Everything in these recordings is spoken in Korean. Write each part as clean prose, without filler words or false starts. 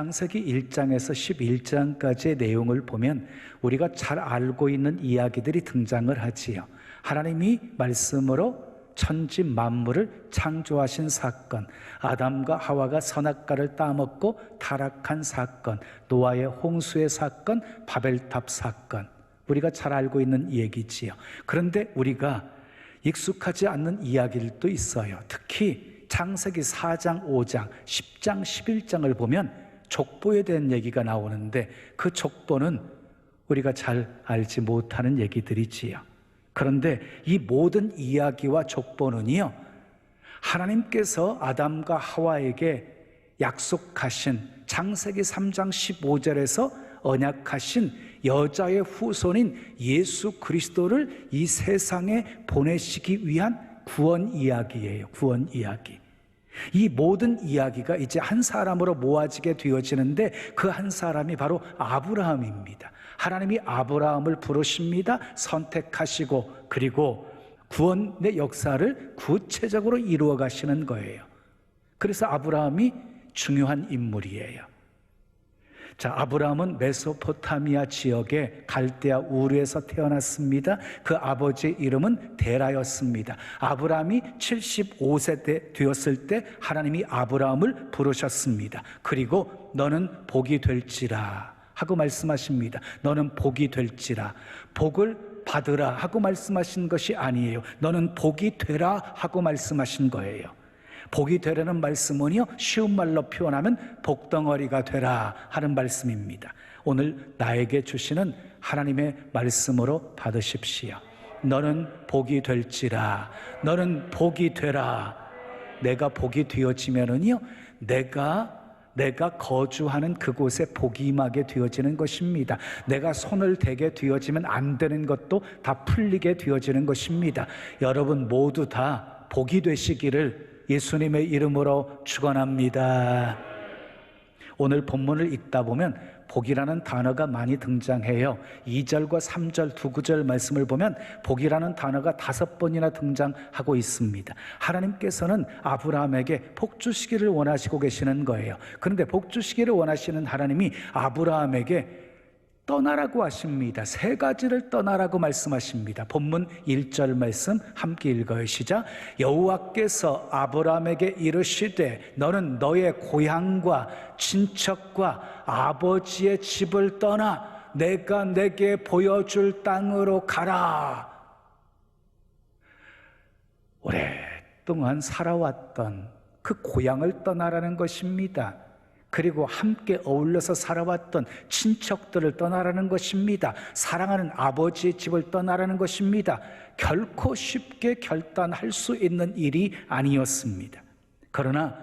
창세기 1장에서 11장까지의 내용을 보면 우리가 잘 알고 있는 이야기들이 등장을 하지요. 하나님이 말씀으로 천지 만물을 창조하신 사건, 아담과 하와가 선악과를 따먹고 타락한 사건, 노아의 홍수의 사건, 바벨탑 사건, 우리가 잘 알고 있는 얘기지요. 그런데 우리가 익숙하지 않는 이야기들도 있어요. 특히 창세기 4장, 5장, 10장, 11장을 보면 족보에 대한 얘기가 나오는데 그 족보는 우리가 잘 알지 못하는 얘기들이지요. 그런데 이 모든 이야기와 족보는요, 하나님께서 아담과 하와에게 약속하신 창세기 3장 15절에서 언약하신 여자의 후손인 예수 그리스도를 이 세상에 보내시기 위한 구원 이야기예요. 구원 이야기. 이 모든 이야기가 이제 한 사람으로 모아지게 되어지는데 그 한 사람이 바로 아브라함입니다. 하나님이 아브라함을 부르십니다. 선택하시고 그리고 구원의 역사를 구체적으로 이루어 가시는 거예요. 그래서 아브라함이 중요한 인물이에요. 자, 아브라함은 메소포타미아 지역의 갈대아 우르에서 태어났습니다. 그 아버지의 이름은 데라였습니다. 아브라함이 75세 때 되었을 때 하나님이 아브라함을 부르셨습니다. 그리고 너는 복이 될지라 하고 말씀하십니다. 너는 복이 될지라. 복을 받으라 하고 말씀하신 것이 아니에요. 너는 복이 되라 하고 말씀하신 거예요. 복이 되라는 말씀은요, 쉬운 말로 표현하면 복덩어리가 되라 하는 말씀입니다. 오늘 나에게 주시는 하나님의 말씀으로 받으십시오. 너는 복이 될지라. 너는 복이 되라. 내가 복이 되어지면은요, 내가 거주하는 그곳에 복이 임하게 되어지는 것입니다. 내가 손을 대게 되어지면 안 되는 것도 다 풀리게 되어지는 것입니다. 여러분 모두 다 복이 되시기를 예수님의 이름으로 축원합니다. 오늘 본문을 읽다 보면 복이라는 단어가 많이 등장해요. 2절과 3절 두 구절 말씀을 보면 복이라는 단어가 5번이나 등장하고 있습니다. 하나님께서는 아브라함에게 복 주시기를 원하시고 계시는 거예요. 그런데 복 주시기를 원하시는 하나님이 아브라함에게 떠나라고 하십니다. 3가지를 떠나라고 말씀하십니다. 본문 1절 말씀 함께 읽어요. 시작. 여호와께서 아브라함에게 이르시되 너는 너의 고향과 친척과 아버지의 집을 떠나 내가 내게 보여줄 땅으로 가라. 오랫동안 살아왔던 그 고향을 떠나라는 것입니다. 그리고 함께 어울려서 살아왔던 친척들을 떠나라는 것입니다. 사랑하는 아버지의 집을 떠나라는 것입니다. 결코 쉽게 결단할 수 있는 일이 아니었습니다. 그러나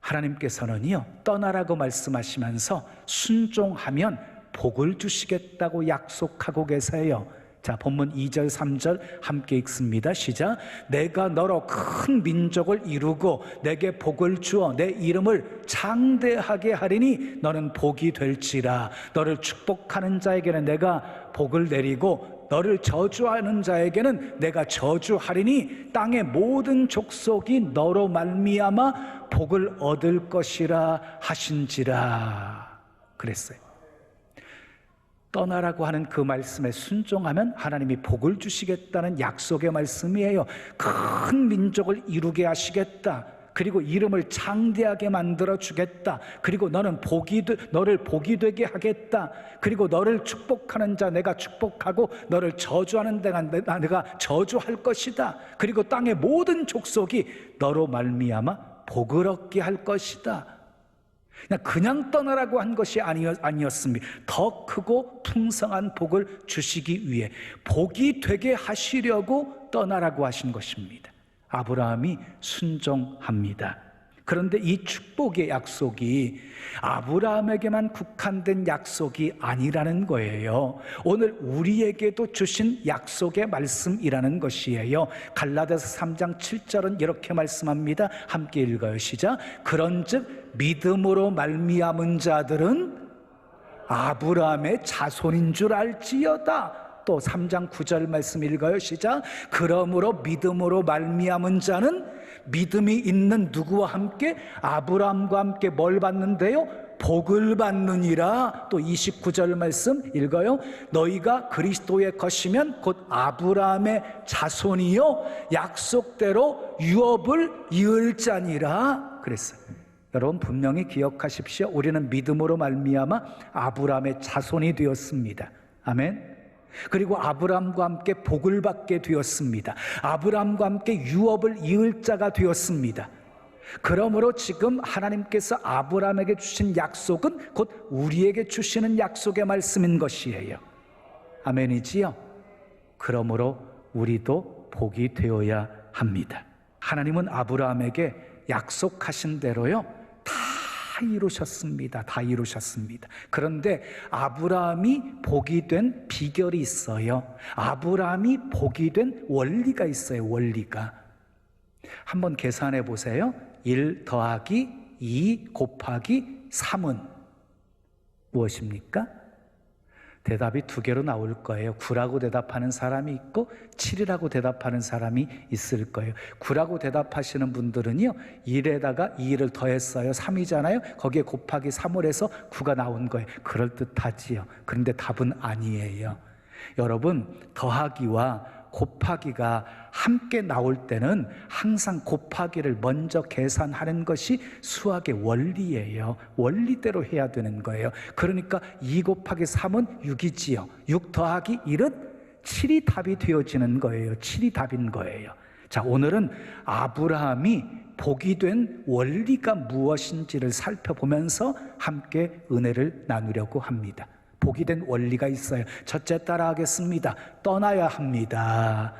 하나님께서는요, 떠나라고 말씀하시면서 순종하면 복을 주시겠다고 약속하고 계세요. 자, 본문 2절 3절 함께 읽습니다. 시작. 내가 너로 큰 민족을 이루고 내게 복을 주어 내 이름을 장대하게 하리니 너는 복이 될지라. 너를 축복하는 자에게는 내가 복을 내리고 너를 저주하는 자에게는 내가 저주하리니 땅의 모든 족속이 너로 말미암아 복을 얻을 것이라 하신지라. 그랬어요. 떠나라고 하는 그 말씀에 순종하면 하나님이 복을 주시겠다는 약속의 말씀이에요. 큰 민족을 이루게 하시겠다. 그리고 이름을 장대하게 만들어 주겠다. 그리고 너를 복이 되게 하겠다. 그리고 너를 축복하는 자 내가 축복하고 너를 저주하는 데가 내가 저주할 것이다. 그리고 땅의 모든 족속이 너로 말미암아 복을 얻게 할 것이다. 그냥 떠나라고 한 것이 아니었습니다. 더 크고 풍성한 복을 주시기 위해 복이 되게 하시려고 떠나라고 하신 것입니다. 아브라함이 순종합니다. 그런데 이 축복의 약속이 아브라함에게만 국한된 약속이 아니라는 거예요. 오늘 우리에게도 주신 약속의 말씀이라는 것이에요. 갈라디아서 3장 7절은 이렇게 말씀합니다. 함께 읽어요. 시작. 그런즉 믿음으로 말미암은 자들은 아브라함의 자손인 줄 알지어다. 또 3장 9절 말씀 읽어요. 시작. 그러므로 믿음으로 말미암은 자는 믿음이 있는 누구와 함께? 아브라함과 함께 뭘 받는데요? 복을 받느니라. 또 29절 말씀 읽어요. 너희가 그리스도의 것이면 곧 아브라함의 자손이요 약속대로 유업을 이을 자니라 그랬어요. 여러분 분명히 기억하십시오. 우리는 믿음으로 말미암아 아브라함의 자손이 되었습니다. 아멘. 그리고 아브라함과 함께 복을 받게 되었습니다. 아브라함과 함께 유업을 이을 자가 되었습니다. 그러므로 지금 하나님께서 아브라함에게 주신 약속은 곧 우리에게 주시는 약속의 말씀인 것이에요. 아멘이지요? 그러므로 우리도 복이 되어야 합니다. 하나님은 아브라함에게 약속하신 대로요 다 이루셨습니다. 다 이루셨습니다. 그런데 아브라함이 복이 된 비결이 있어요. 아브라함이 복이 된 원리가 있어요. 원리가. 한번 계산해 보세요. 1 더하기 2 곱하기 3은 무엇입니까? 대답이 두 개로 나올 거예요. 9라고 대답하는 사람이 있고 7이라고 대답하는 사람이 있을 거예요. 9라고 대답하시는 분들은요 1에다가 2를 더했어요. 3이잖아요. 거기에 곱하기 3을 해서 9가 나온 거예요. 그럴듯하지요. 그런데 답은 아니에요. 여러분 더하기와 곱하기가 함께 나올 때는 항상 곱하기를 먼저 계산하는 것이 수학의 원리예요. 원리대로 해야 되는 거예요. 그러니까 2 곱하기 3은 6이지요. 6 더하기 1은 7이 답이 되어지는 거예요. 7이 답인 거예요. 자, 오늘은 아브라함이 복이 된 원리가 무엇인지를 살펴보면서 함께 은혜를 나누려고 합니다. 복이 된 원리가 있어요. 첫째 따라하겠습니다. 떠나야 합니다.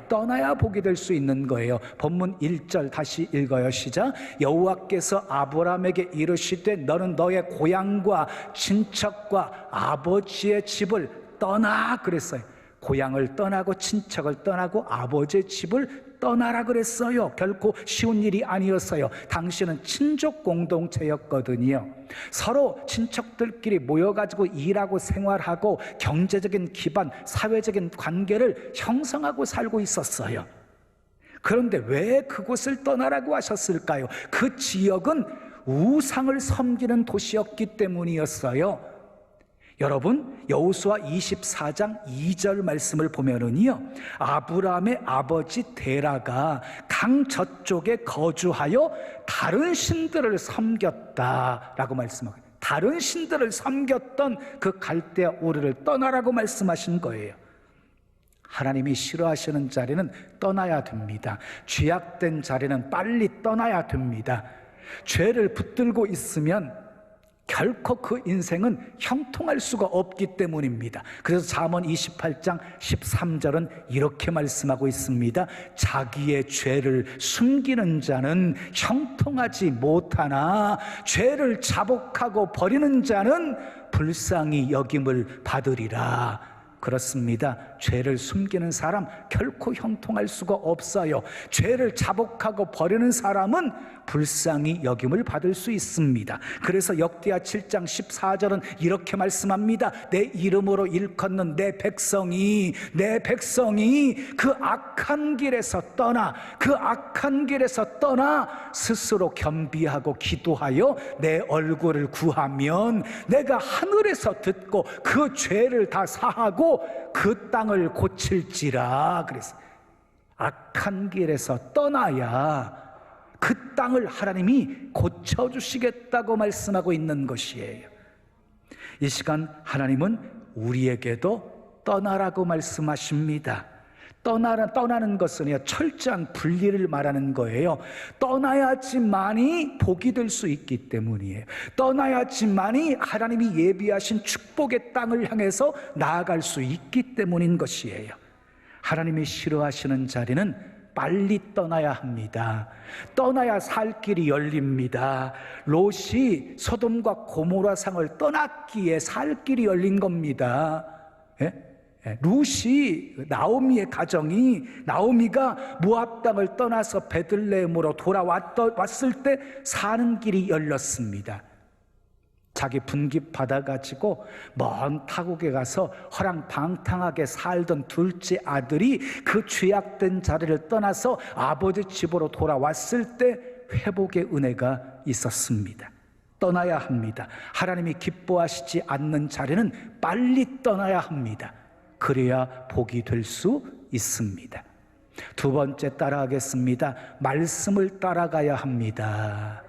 떠나야 복이 될 수 있는 거예요. 본문 1절 다시 읽어요. 시작. 여호와께서 아브라함에게 이르시되 너는 너의 고향과 친척과 아버지의 집을 떠나 그랬어요. 고향을 떠나고 친척을 떠나고 아버지의 집을 떠나라 그랬어요. 결코 쉬운 일이 아니었어요. 당신은 친족 공동체였거든요. 서로 친척들끼리 모여가지고 일하고 생활하고 경제적인 기반, 사회적인 관계를 형성하고 살고 있었어요. 그런데 왜 그곳을 떠나라고 하셨을까요? 그 지역은 우상을 섬기는 도시였기 때문이었어요. 여러분 여호수아 24장 2절 말씀을 보면은요 아브라함의 아버지 데라가 강 저쪽에 거주하여 다른 신들을 섬겼다라고 말씀하고 다른 신들을 섬겼던 그 갈대아 우르를 떠나라고 말씀하신 거예요. 하나님이 싫어하시는 자리는 떠나야 됩니다. 죄악된 자리는 빨리 떠나야 됩니다. 죄를 붙들고 있으면 결코 그 인생은 형통할 수가 없기 때문입니다. 그래서 잠언 28장 13절은 이렇게 말씀하고 있습니다. 자기의 죄를 숨기는 자는 형통하지 못하나 죄를 자복하고 버리는 자는 불쌍히 여김을 받으리라. 그렇습니다. 죄를 숨기는 사람 결코 형통할 수가 없어요. 죄를 자복하고 버리는 사람은 불쌍히 여김을 받을 수 있습니다. 그래서 역대하 7장 14절은 이렇게 말씀합니다. 내 이름으로 일컫는 내 백성이 그 악한 길에서 떠나 스스로 겸비하고 기도하여 내 얼굴을 구하면 내가 하늘에서 듣고 그 죄를 다 사하고 그 땅을 고칠지라. 그래서 악한 길에서 떠나야 그 땅을 하나님이 고쳐주시겠다고 말씀하고 있는 것이에요. 이 시간 하나님은 우리에게도 떠나라고 말씀하십니다. 떠나는 것은 철저한 분리를 말하는 거예요. 떠나야지만이 복이 될 수 있기 때문이에요. 떠나야지만이 하나님이 예비하신 축복의 땅을 향해서 나아갈 수 있기 때문인 것이에요. 하나님이 싫어하시는 자리는 빨리 떠나야 합니다. 떠나야 살 길이 열립니다. 롯이 소돔과 고모라 상을 떠났기에 살 길이 열린 겁니다. 룻이 나오미의 가정이 나오미가 모압 땅을 떠나서 베들레헴으로 돌아왔을 때 사는 길이 열렸습니다. 자기 분깃 받아가지고 먼 타국에 가서 허랑방탕하게 살던 둘째 아들이 그 죄악된 자리를 떠나서 아버지 집으로 돌아왔을 때 회복의 은혜가 있었습니다. 떠나야 합니다. 하나님이 기뻐하시지 않는 자리는 빨리 떠나야 합니다. 그래야 복이 될 수 있습니다. 두 번째 따라하겠습니다. 말씀을 따라가야 합니다.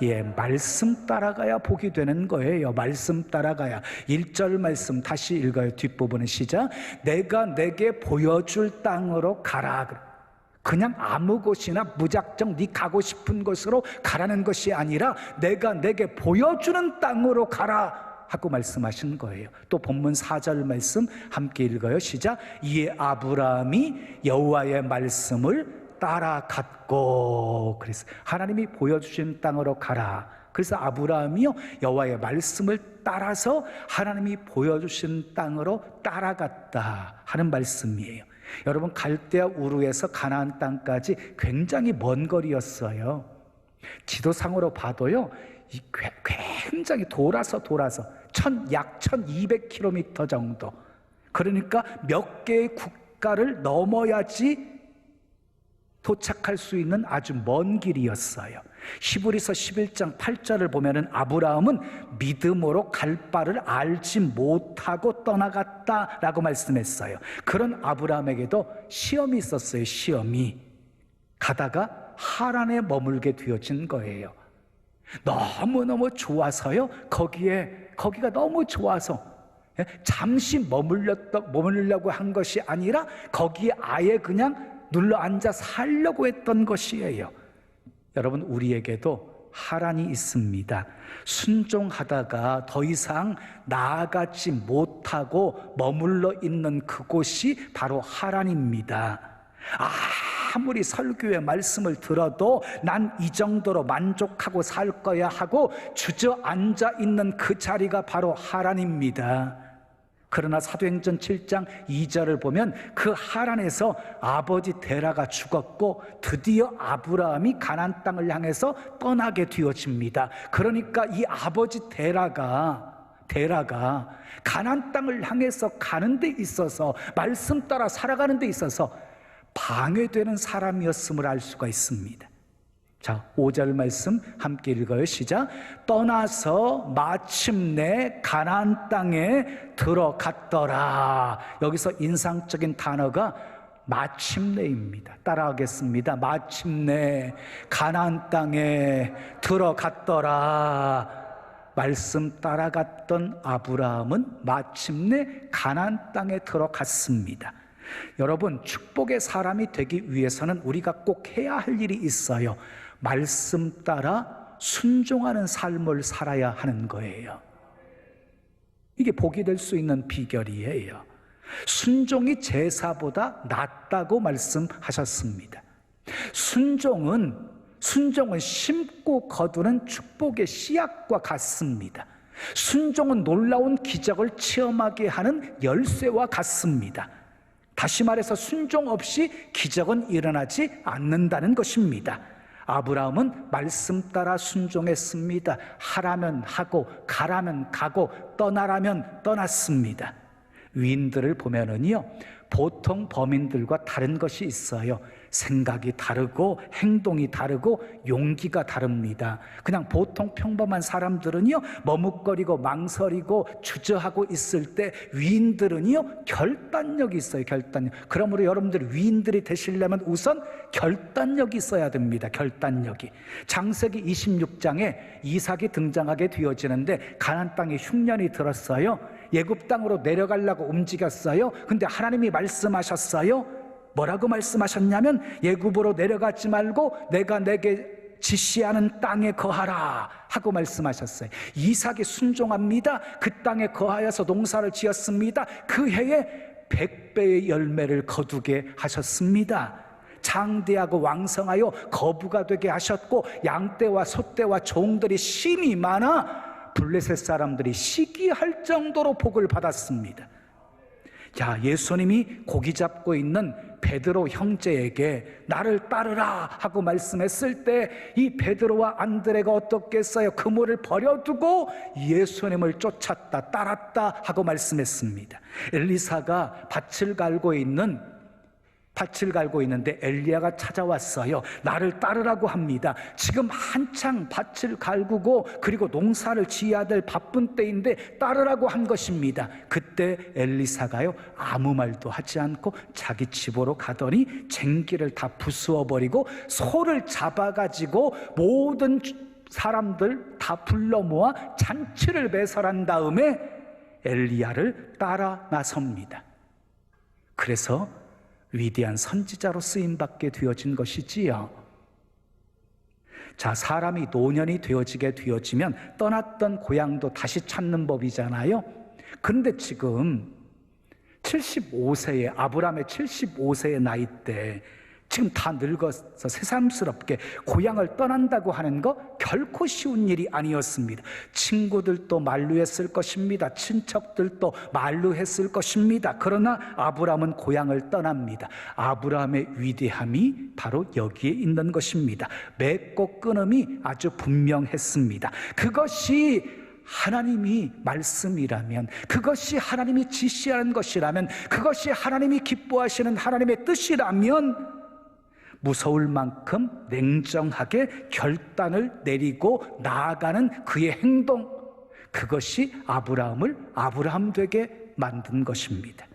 예, 말씀 따라가야 복이 되는 거예요. 말씀 따라가야. 1절 말씀 다시 읽어요. 뒷부분은 시작. 내가 내게 보여줄 땅으로 가라. 그냥 아무 곳이나 무작정 네 가고 싶은 곳으로 가라는 것이 아니라 내가 내게 보여주는 땅으로 가라 하고 말씀하신 거예요. 또 본문 4절 말씀 함께 읽어요. 시작. 이에 아브라함이 여호와의 말씀을 따라갔고, 그래서 하나님이 보여주신 땅으로 가라. 그래서 아브라함이요 여호와의 말씀을 따라서 하나님이 보여주신 땅으로 따라갔다 하는 말씀이에요. 여러분, 갈대아 우르에서 가나안 땅까지 굉장히 먼 거리였어요. 지도상으로 봐도요 굉장히 돌아서 약 1200km 정도, 그러니까 몇 개의 국가를 넘어야지 도착할 수 있는 아주 먼 길이었어요. 히브리서 11장 8절을 보면은 아브라함은 믿음으로 갈 바를 알지 못하고 떠나갔다라고 말씀했어요. 그런 아브라함에게도 시험이 있었어요. 시험이 가다가 하란에 머물게 되어진 거예요. 너무너무 좋아서요. 거기가 너무 좋아서 잠시 머물려고 한 것이 아니라 거기에 아예 그냥 눌러 앉아 살려고 했던 것이에요. 여러분, 우리에게도 하란이 있습니다. 순종하다가 더 이상 나아가지 못하고 머물러 있는 그곳이 바로 하란입니다. 아무리 설교의 말씀을 들어도 난 이 정도로 만족하고 살 거야 하고 주저앉아 있는 그 자리가 바로 하란입니다. 그러나 사도행전 7장 2절을 보면 그 하란에서 아버지 테라가 죽었고 드디어 아브라함이 가나안 땅을 향해서 떠나게 되어집니다. 그러니까 이 아버지 테라가 가나안 땅을 향해서 가는 데 있어서, 말씀 따라 살아가는 데 있어서 방해되는 사람이었음을 알 수가 있습니다. 자, 5절 말씀 함께 읽어요. 시작. 떠나서 마침내 가나안 땅에 들어갔더라. 여기서 인상적인 단어가 마침내입니다. 따라하겠습니다. 마침내 가나안 땅에 들어갔더라. 말씀 따라갔던 아브라함은 마침내 가나안 땅에 들어갔습니다. 여러분, 축복의 사람이 되기 위해서는 우리가 꼭 해야 할 일이 있어요. 말씀 따라 순종하는 삶을 살아야 하는 거예요. 이게 복이 될 수 있는 비결이에요. 순종이 제사보다 낫다고 말씀하셨습니다. 순종은 심고 거두는 축복의 씨앗과 같습니다. 순종은 놀라운 기적을 체험하게 하는 열쇠와 같습니다. 다시 말해서 순종 없이 기적은 일어나지 않는다는 것입니다. 아브라함은 말씀 따라 순종했습니다. 하라면 하고 가라면 가고 떠나라면 떠났습니다. 위인들을 보면은요, 보통 범인들과 다른 것이 있어요. 생각이 다르고 행동이 다르고 용기가 다릅니다. 그냥 보통 평범한 사람들은요, 머뭇거리고 망설이고 주저하고 있을 때 위인들은요, 결단력이 있어요. 결단력. 그러므로 여러분들이 위인들이 되시려면 우선 결단력이 있어야 됩니다. 결단력이. 창세기 26장에 이삭이 등장하게 되어지는데 가나안 땅에 흉년이 들었어요. 애굽 땅으로 내려가려고 움직였어요. 근데 하나님이 말씀하셨어요. 뭐라고 말씀하셨냐면 애굽으로 내려가지 말고 내가 내게 지시하는 땅에 거하라 하고 말씀하셨어요. 이삭이 순종합니다. 그 땅에 거하여서 농사를 지었습니다. 그 해에 100배의 열매를 거두게 하셨습니다. 장대하고 왕성하여 거부가 되게 하셨고 양떼와 소떼와 종들이 심이 많아 블레셋 사람들이 시기할 정도로 복을 받았습니다. 자, 예수님이 고기 잡고 있는 베드로 형제에게 나를 따르라 하고 말씀했을 때 이 베드로와 안드레가 어떻게 했어요? 그물을 버려두고 예수님을 쫓았다, 따랐다 하고 말씀했습니다. 엘리사가 밭을 갈고 있는 밭을 갈고 있는데 엘리야가 찾아왔어요. 나를 따르라고 합니다. 지금 한창 밭을 갈구고 그리고 농사를 지어야 될 바쁜 때인데 따르라고 한 것입니다. 그때 엘리사가요, 아무 말도 하지 않고 자기 집으로 가더니 쟁기를 다 부수어버리고 소를 잡아가지고 모든 사람들 다 불러 모아 잔치를 배설한 다음에 엘리야를 따라 나섭니다. 그래서 위대한 선지자로 쓰임받게 되어진 것이지요. 자, 사람이 노년이 되어지면 떠났던 고향도 다시 찾는 법이잖아요. 그런데 지금 75세의 아브라함의 75세의 나이 때 지금 다 늙어서 새삼스럽게 고향을 떠난다고 하는 거 결코 쉬운 일이 아니었습니다. 친구들도 만류했을 것입니다. 친척들도 만류했을 것입니다. 그러나 아브라함은 고향을 떠납니다. 아브라함의 위대함이 바로 여기에 있는 것입니다. 맺고 끊음이 아주 분명했습니다. 그것이 하나님이 말씀이라면, 그것이 하나님이 지시하는 것이라면, 그것이 하나님이 기뻐하시는 하나님의 뜻이라면 무서울 만큼 냉정하게 결단을 내리고 나아가는 그의 행동, 그것이 아브라함을 아브라함 되게 만든 것입니다.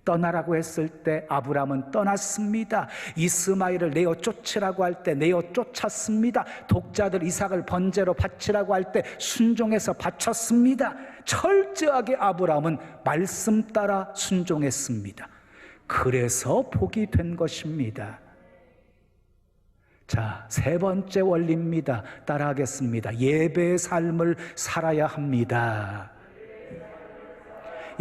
떠나라고 했을 때 아브라함은 떠났습니다. 이스마엘을 내어 쫓으라고 할 때 내어 쫓았습니다. 독자들 이삭을 번제로 바치라고 할 때 순종해서 바쳤습니다. 철저하게 아브라함은 말씀 따라 순종했습니다. 그래서 복이 된 것입니다. 자, 세 번째 원리입니다. 따라하겠습니다. 예배의 삶을 살아야 합니다.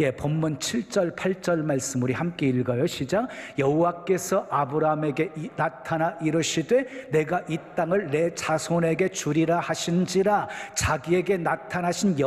예, 본문 7절, 8절 말씀 우리 함께 읽어요. 시작. 여호와께서 아브라함에게 나타나 이르시되 내가 이 땅을 내 자손에게 주리라 하신지라. 자기에게 나타나신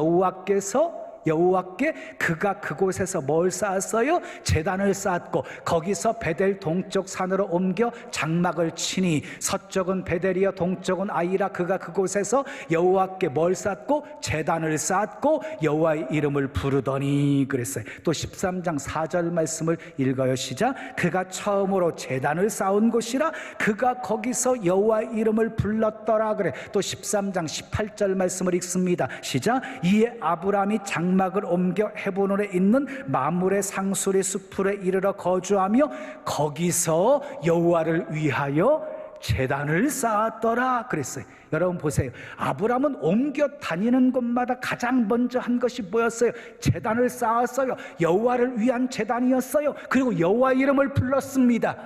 여호와께 그가 그곳에서 뭘 쌓았어요? 제단을 쌓았고 거기서 베델 동쪽 산으로 옮겨 장막을 치니 서쪽은 베델이요 동쪽은 아이라. 그가 그곳에서 여호와께 뭘 쌓고 제단을 쌓았고 여호와의 이름을 부르더니 그랬어요. 또 13장 4절 말씀을 읽어요. 시작. 그가 처음으로 제단을 쌓은 곳이라. 그가 거기서 여호와의 이름을 불렀더라. 그래. 또 13장 18절 말씀을 읽습니다. 시작. 이에 아브라함이 장막을 옮겨 헤브론에 있는 마므레 상수리 숲으로 이르러 거주하며 거기서 여호와를 위하여 제단을 쌓았더라 그랬어요. 여러분 보세요. 아브라함은 옮겨 다니는 곳마다 가장 먼저 한 것이 뭐였어요? 제단을 쌓았어요. 여호와를 위한 제단이었어요. 그리고 여호와의 이름을 불렀습니다.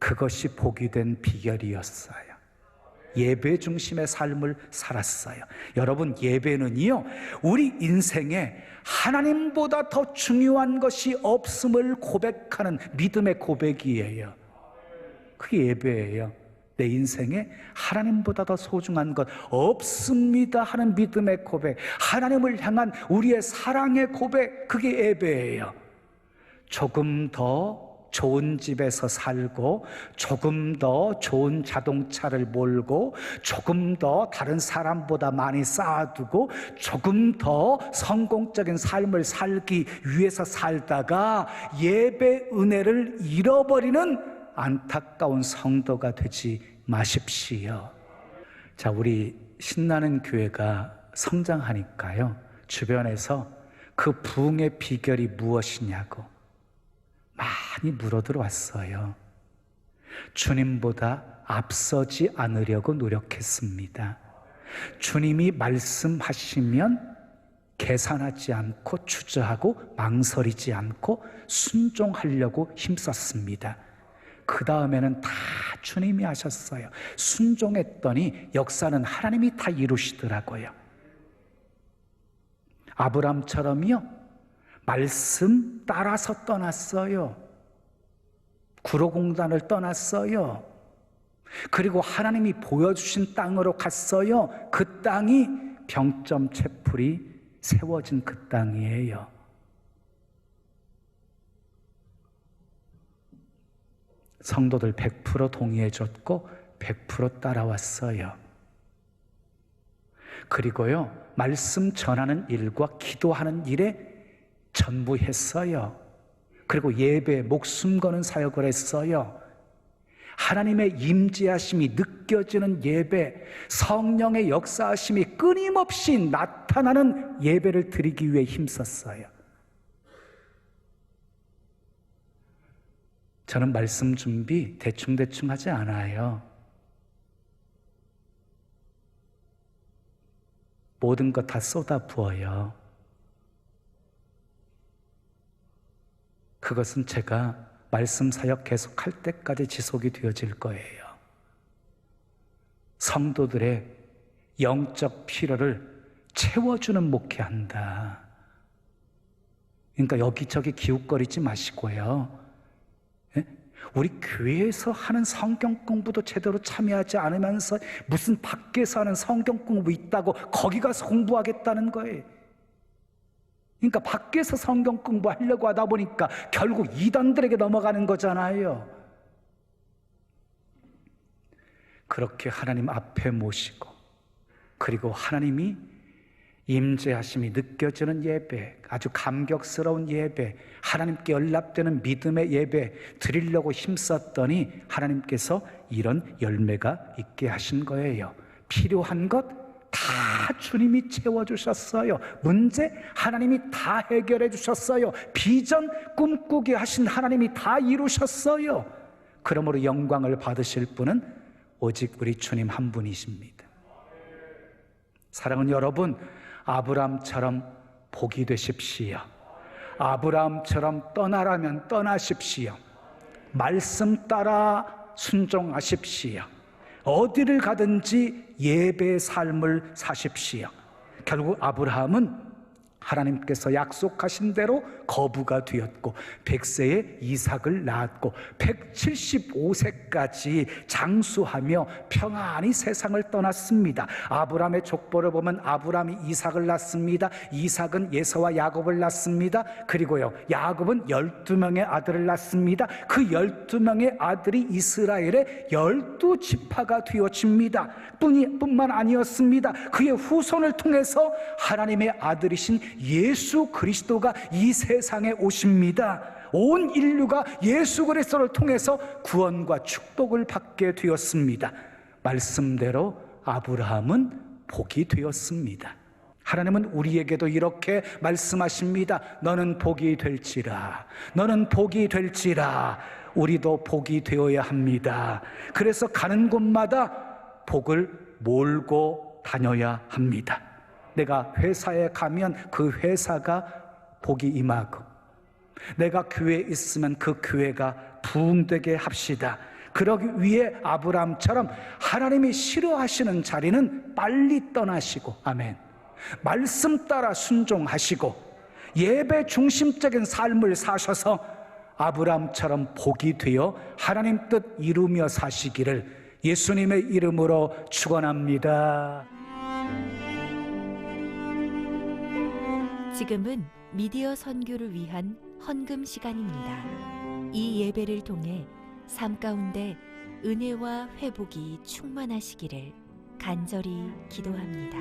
그것이 복이 된 비결이었어요. 예배 중심의 삶을 살았어요. 여러분, 예배는요, 우리 인생에 하나님보다 더 중요한 것이 없음을 고백하는 믿음의 고백이에요. 그게 예배예요. 내 인생에 하나님보다 더 소중한 것 없습니다 하는 믿음의 고백, 하나님을 향한 우리의 사랑의 고백, 그게 예배예요. 조금 더 좋은 집에서 살고 조금 더 좋은 자동차를 몰고 조금 더 다른 사람보다 많이 쌓아두고 조금 더 성공적인 삶을 살기 위해서 살다가 예배 은혜를 잃어버리는 안타까운 성도가 되지 마십시오. 자, 우리 신나는 교회가 성장하니까요, 주변에서 그 부흥의 비결이 무엇이냐고 많이 물어들어왔어요. 주님보다 앞서지 않으려고 노력했습니다. 주님이 말씀하시면 계산하지 않고 주저하고 망설이지 않고 순종하려고 힘썼습니다. 그 다음에는 다 주님이 하셨어요. 순종했더니 역사는 하나님이 다 이루시더라고요. 아브람처럼요, 말씀 따라서 떠났어요. 구로공단을 떠났어요. 그리고 하나님이 보여주신 땅으로 갔어요. 그 땅이 병점 채플이 세워진 그 땅이에요. 성도들 100% 동의해줬고 100% 따라왔어요. 그리고요, 말씀 전하는 일과 기도하는 일에 전부했어요. 그리고 예배에 목숨 거는 사역을 했어요. 하나님의 임재하심이 느껴지는 예배, 성령의 역사하심이 끊임없이 나타나는 예배를 드리기 위해 힘썼어요. 저는 말씀 준비 대충대충 하지 않아요. 모든 것 다 쏟아 부어요. 그것은 제가 말씀 사역 계속할 때까지 지속이 되어질 거예요. 성도들의 영적 필요를 채워주는 목회한다. 그러니까 여기저기 기웃거리지 마시고요. 우리 교회에서 하는 성경 공부도 제대로 참여하지 않으면서 무슨 밖에서 하는 성경 공부 있다고 거기 가서 공부하겠다는 거예요. 그러니까 밖에서 성경 공부하려고 하다 보니까 결국 이단들에게 넘어가는 거잖아요. 그렇게 하나님 앞에 모시고, 그리고 하나님이 임재하심이 느껴지는 예배, 아주 감격스러운 예배, 하나님께 연락되는 믿음의 예배 드리려고 힘썼더니 하나님께서 이런 열매가 있게 하신 거예요. 필요한 것 다 주님이 채워주셨어요. 문제 하나님이 다 해결해 주셨어요. 비전 꿈꾸게 하신 하나님이 다 이루셨어요. 그러므로 영광을 받으실 분은 오직 우리 주님 한 분이십니다. 사랑하는 여러분, 아브라함처럼 복이 되십시오. 아브라함처럼 떠나라면 떠나십시오. 말씀 따라 순종하십시오. 어디를 가든지 예배의 삶을 사십시오. 결국 아브라함은 하나님께서 약속하신 대로 거부가 되었고 100세에 이삭을 낳았고 175세까지 장수하며 평안히 세상을 떠났습니다. 아브라함의 족보를 보면 아브라함이 이삭을 낳습니다. 이삭은 예서와 야곱을 낳습니다. 그리고요, 야곱은 12명의 아들을 낳습니다. 그 12명의 아들이 이스라엘의 12지파가 되어집니다. 뿐만 아니었습니다. 그의 후손을 통해서 하나님의 아들이신 예수 그리스도가 이 세상에 오십니다. 온 인류가 예수 그리스도를 통해서 구원과 축복을 받게 되었습니다. 말씀대로 아브라함은 복이 되었습니다. 하나님은 우리에게도 이렇게 말씀하십니다. 너는 복이 될지라, 너는 복이 될지라. 우리도 복이 되어야 합니다. 그래서 가는 곳마다 복을 몰고 다녀야 합니다. 내가 회사에 가면 그 회사가 복이 임하고, 내가 교회에 있으면 그 교회가 부흥되게 합시다. 그러기 위해 아브라함처럼 하나님이 싫어하시는 자리는 빨리 떠나시고, 아멘, 말씀 따라 순종하시고 예배 중심적인 삶을 사셔서 아브라함처럼 복이 되어 하나님 뜻 이루며 사시기를 예수님의 이름으로 축원합니다. 지금은 미디어 선교를 위한 헌금 시간입니다. 이 예배를 통해 삶 가운데 은혜와 회복이 충만하시기를 간절히 기도합니다.